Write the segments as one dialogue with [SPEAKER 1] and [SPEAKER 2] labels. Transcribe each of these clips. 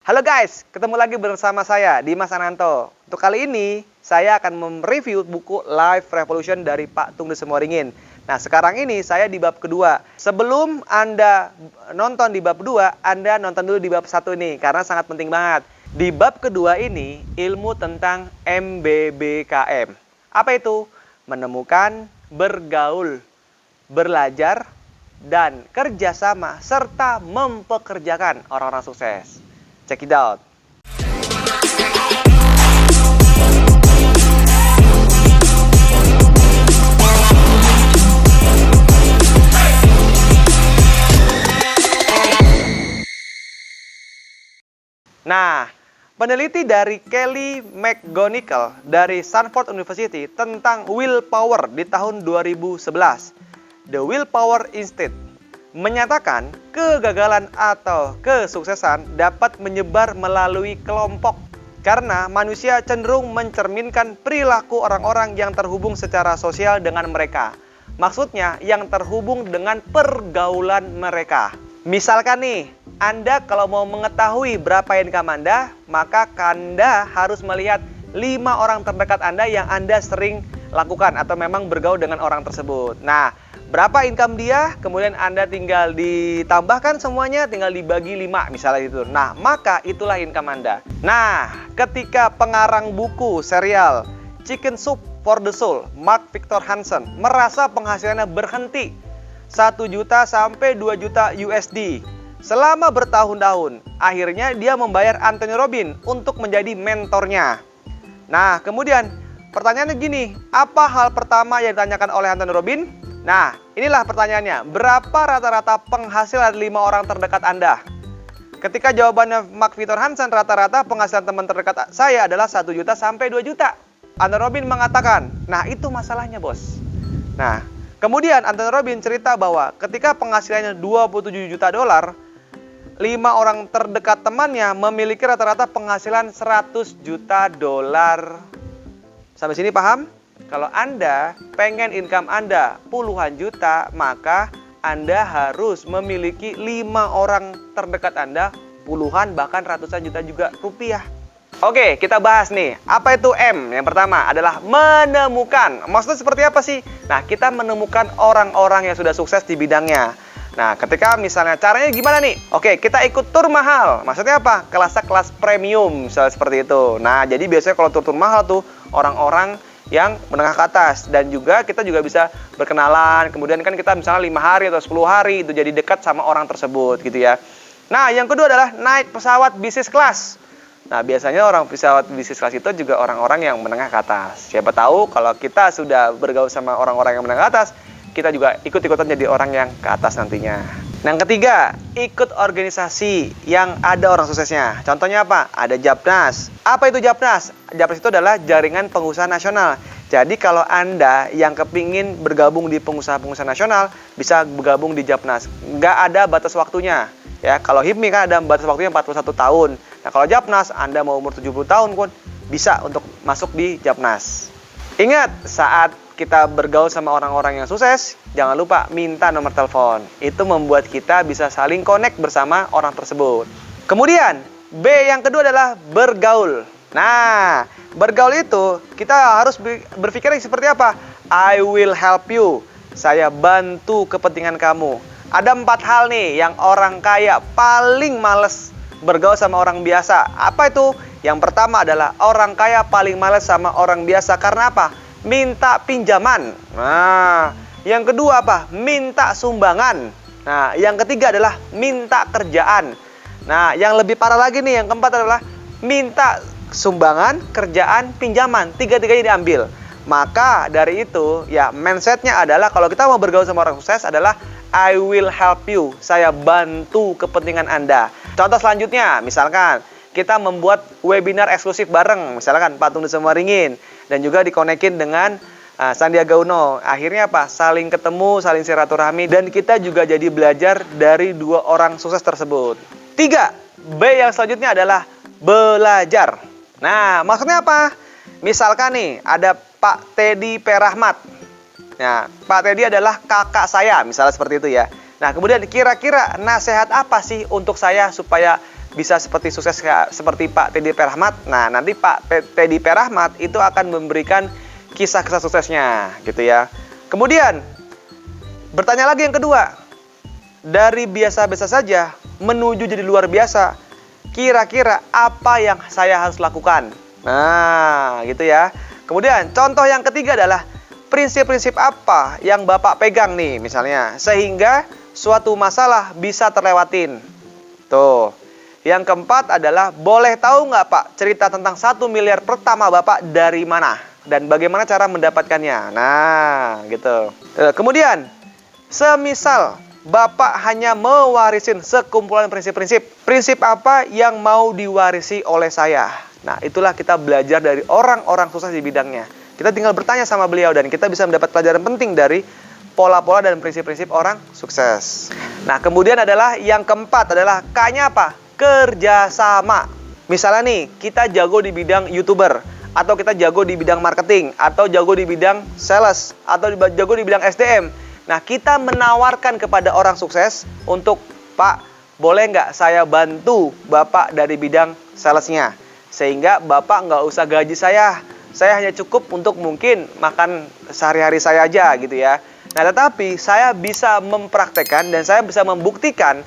[SPEAKER 1] Halo guys, ketemu lagi bersama saya, Dimas Ananto. Untuk kali ini, saya akan mereview buku Life Revolution dari Pak Tung Desemorringin. Nah, sekarang ini saya di bab kedua. Sebelum Anda nonton di bab kedua, Anda nonton dulu di bab satu nih, karena sangat penting banget. Di bab kedua ini, ilmu tentang MBBKM. Apa itu? Menemukan, bergaul, belajar, dan kerjasama, serta mempekerjakan orang-orang sukses. Check it out. Nah, peneliti dari Kelly McGonigal dari Stanford University tentang willpower di tahun 2011, The Willpower Institute, menyatakan kegagalan atau kesuksesan dapat menyebar melalui kelompok karena manusia cenderung mencerminkan perilaku orang-orang yang terhubung secara sosial dengan mereka. Maksudnya yang terhubung dengan pergaulan mereka. Misalkan nih, Anda kalau mau mengetahui berapa income Anda, maka Anda harus melihat 5 orang terdekat Anda yang Anda sering lakukan atau memang bergaul dengan orang tersebut. Nah, berapa income dia, kemudian Anda tinggal ditambahkan semuanya, tinggal dibagi 5 misalnya itu. Nah, maka itulah income Anda. Nah, ketika pengarang buku serial Chicken Soup for the Soul, Mark Victor Hansen, merasa penghasilannya berhenti 1 juta sampai 2 juta USD selama bertahun-tahun, akhirnya dia membayar Anthony Robbins untuk menjadi mentornya. Nah, kemudian pertanyaannya gini, apa hal pertama yang ditanyakan oleh Anthony Robbins? Nah, inilah pertanyaannya. Berapa rata-rata penghasilan 5 orang terdekat Anda? Ketika jawabannya Mark Victor Hansen, rata-rata penghasilan teman terdekat saya adalah 1 juta sampai 2 juta. Anthony Robbins mengatakan, nah itu masalahnya bos. Nah, kemudian Anthony Robbins cerita bahwa ketika penghasilannya 27 juta dolar, 5 orang terdekat temannya memiliki rata-rata penghasilan 100 juta dolar. Sampai sini paham? Kalau Anda pengen income Anda puluhan juta, maka Anda harus memiliki 5 orang terdekat Anda puluhan bahkan ratusan juta juga rupiah. Oke, kita bahas nih. Apa itu M? Yang pertama adalah menemukan. Maksudnya seperti apa sih? Nah, kita menemukan orang-orang yang sudah sukses di bidangnya. Nah, ketika misalnya caranya gimana nih? Oke, kita ikut tur mahal. Maksudnya apa? Kelasnya kelas premium, misalnya seperti itu. Nah, jadi biasanya kalau tur mahal tuh orang-orang yang menengah ke atas, dan juga kita juga bisa berkenalan, kemudian kan kita misalnya 5 hari atau 10 hari itu jadi dekat sama orang tersebut gitu ya. Nah, yang kedua adalah naik pesawat bisnis kelas. Nah, biasanya orang pesawat bisnis kelas itu juga orang-orang yang menengah ke atas. Siapa tahu kalau kita sudah bergaul sama orang-orang yang menengah ke atas, kita juga ikut-ikutan jadi orang yang ke atas nantinya. Yang ketiga, ikut organisasi yang ada orang suksesnya. Contohnya apa? Ada Japnas. Apa itu Japnas? Japnas itu adalah jaringan pengusaha nasional. Jadi kalau Anda yang kepingin bergabung di pengusaha-pengusaha nasional, bisa bergabung di Japnas. Nggak ada batas waktunya. Ya, kalau HIPMI kan ada batas waktunya 41 tahun. Nah, kalau Japnas, Anda mau umur 70 tahun pun bisa untuk masuk di Japnas. Ingat, saat kita bergaul sama orang-orang yang sukses, jangan lupa minta nomor telepon. Itu membuat kita bisa saling connect bersama orang tersebut. Kemudian, B yang kedua adalah bergaul. Nah, bergaul itu kita harus berpikir seperti apa? I will help you. Saya bantu kepentingan kamu. Ada 4 hal nih yang orang kaya paling males bergaul sama orang biasa. Apa itu? Yang pertama adalah orang kaya paling males sama orang biasa. Karena apa? Minta pinjaman. Nah, yang kedua apa? Minta sumbangan. Nah, yang ketiga adalah minta kerjaan. Nah, yang lebih parah lagi nih, yang keempat adalah minta sumbangan, kerjaan, pinjaman. Tiga-tiganya diambil. Maka dari itu, ya mindsetnya adalah kalau kita mau bergaul sama orang sukses adalah I will help you. Saya bantu kepentingan Anda. Contoh selanjutnya, misalkan kita membuat webinar eksklusif bareng, misalkan Pak Tung Desemorringin, dan juga dikonekin dengan Sandiaga Uno. Akhirnya apa? Saling ketemu, saling silaturahmi, dan kita juga jadi belajar dari 2 orang sukses tersebut. 3, B yang selanjutnya adalah belajar. Nah, maksudnya apa? Misalkan nih, ada Pak Teddy Perahmat. Nah, Pak Teddy adalah kakak saya, misalnya seperti itu ya. Nah, kemudian kira-kira nasihat apa sih untuk saya supaya bisa seperti sukses seperti Pak Teddy P. Rahmat. Nah, nanti Pak Teddy P. Rahmat itu akan memberikan kisah-kisah suksesnya gitu ya. Kemudian bertanya lagi yang kedua, dari biasa-biasa saja menuju jadi luar biasa, kira-kira apa yang saya harus lakukan? Nah, gitu ya. Kemudian contoh yang ketiga adalah prinsip-prinsip apa yang Bapak pegang nih misalnya, sehingga suatu masalah bisa terlewatin. Tuh. Yang keempat adalah, boleh tahu nggak Pak cerita tentang 1 miliar pertama Bapak dari mana? Dan bagaimana cara mendapatkannya? Nah, gitu. Kemudian, semisal Bapak hanya mewarisin sekumpulan prinsip-prinsip, prinsip apa yang mau diwarisi oleh saya? Nah, itulah kita belajar dari orang-orang sukses di bidangnya. Kita tinggal bertanya sama beliau dan kita bisa mendapat pelajaran penting dari pola-pola dan prinsip-prinsip orang sukses. Nah, kemudian adalah yang keempat adalah K-nya apa? Kerjasama. Misalnya nih, kita jago di bidang YouTuber, atau kita jago di bidang marketing, atau jago di bidang sales, atau jago di bidang SDM. Nah, kita menawarkan kepada orang sukses untuk, Pak, boleh nggak saya bantu Bapak dari bidang salesnya? Sehingga Bapak nggak usah gaji saya hanya cukup untuk mungkin makan sehari-hari saya aja gitu ya. Nah, tetapi saya bisa mempraktekkan dan saya bisa membuktikan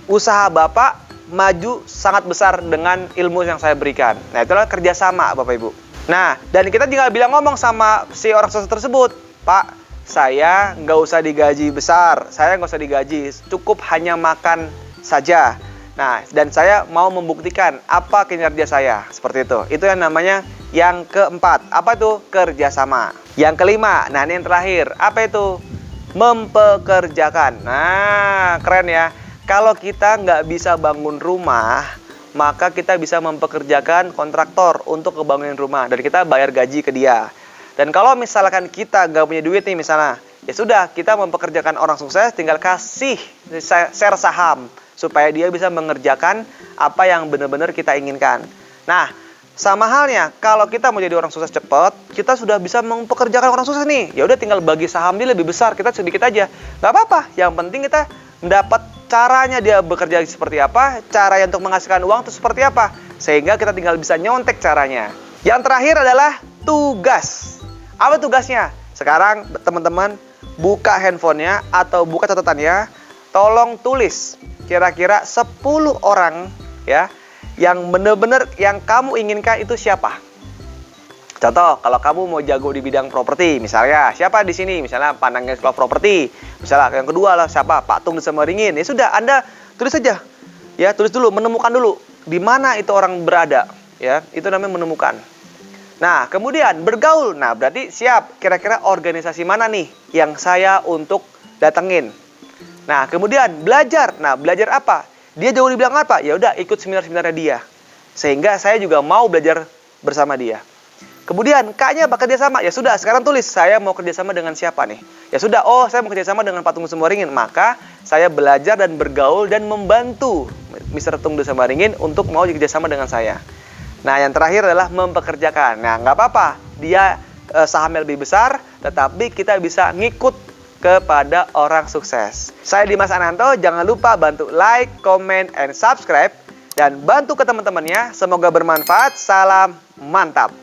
[SPEAKER 1] usaha Bapak maju sangat besar dengan ilmu yang saya berikan. Nah, itulah kerjasama Bapak Ibu. Nah, dan kita tinggal bilang ngomong sama si orang sukses tersebut, Pak, saya nggak usah digaji besar, saya nggak usah digaji, cukup hanya makan saja. Nah, dan saya mau membuktikan apa kinerja saya, seperti itu. Itu yang namanya yang keempat. Apa itu? Kerjasama. Yang kelima, nah ini yang terakhir. Apa itu? Mempekerjakan. Nah, keren ya. Kalau kita nggak bisa bangun rumah, maka kita bisa mempekerjakan kontraktor untuk ngebangunin rumah. Dan kita bayar gaji ke dia. Dan kalau misalkan kita nggak punya duit nih misalnya, ya sudah, kita mempekerjakan orang sukses, tinggal kasih share saham supaya dia bisa mengerjakan apa yang benar-benar kita inginkan. Nah, sama halnya kalau kita mau jadi orang sukses cepat, kita sudah bisa mempekerjakan orang sukses nih. Ya udah, tinggal bagi saham dia lebih besar, kita sedikit aja. Nggak apa-apa, yang penting kita mendapat caranya dia bekerja seperti apa, caranya untuk menghasilkan uang itu seperti apa, sehingga kita tinggal bisa nyontek caranya. Yang terakhir adalah tugas. Apa tugasnya? Sekarang teman-teman buka handphonenya atau buka catatannya, tolong tulis kira-kira 10 orang ya yang benar-benar yang kamu inginkan itu siapa. Contoh, kalau kamu mau jago di bidang properti, misalnya siapa di sini? Misalnya Pandangnya Sekolah Properti. Misalnya yang kedua lah siapa? Pak Tung Desameringin. Ya sudah, Anda tulis saja. Ya, tulis dulu, menemukan dulu di mana itu orang berada, ya. Itu namanya menemukan. Nah, kemudian bergaul. Nah, berarti siap kira-kira organisasi mana nih yang saya untuk datengin. Nah, kemudian belajar. Nah, belajar apa? Dia jauh dibilang apa? Ya udah, ikut seminar-seminarnya dia. Sehingga saya juga mau belajar bersama dia. Kemudian K-nya apa? Kerjasama. Ya sudah, sekarang tulis saya mau kerjasama dengan siapa nih? Ya sudah, oh saya mau kerjasama dengan Pak Tung Desameringin. Maka saya belajar dan bergaul dan membantu Mr. Tung Desameringin untuk mau kerjasama dengan saya. Nah, yang terakhir adalah mempekerjakan. Nah, nggak apa-apa, dia sahamnya lebih besar, tetapi kita bisa ngikut kepada orang sukses. Saya Dimas Ananto, jangan lupa bantu like, comment, and subscribe. Dan bantu ke teman-temannya, semoga bermanfaat. Salam mantap.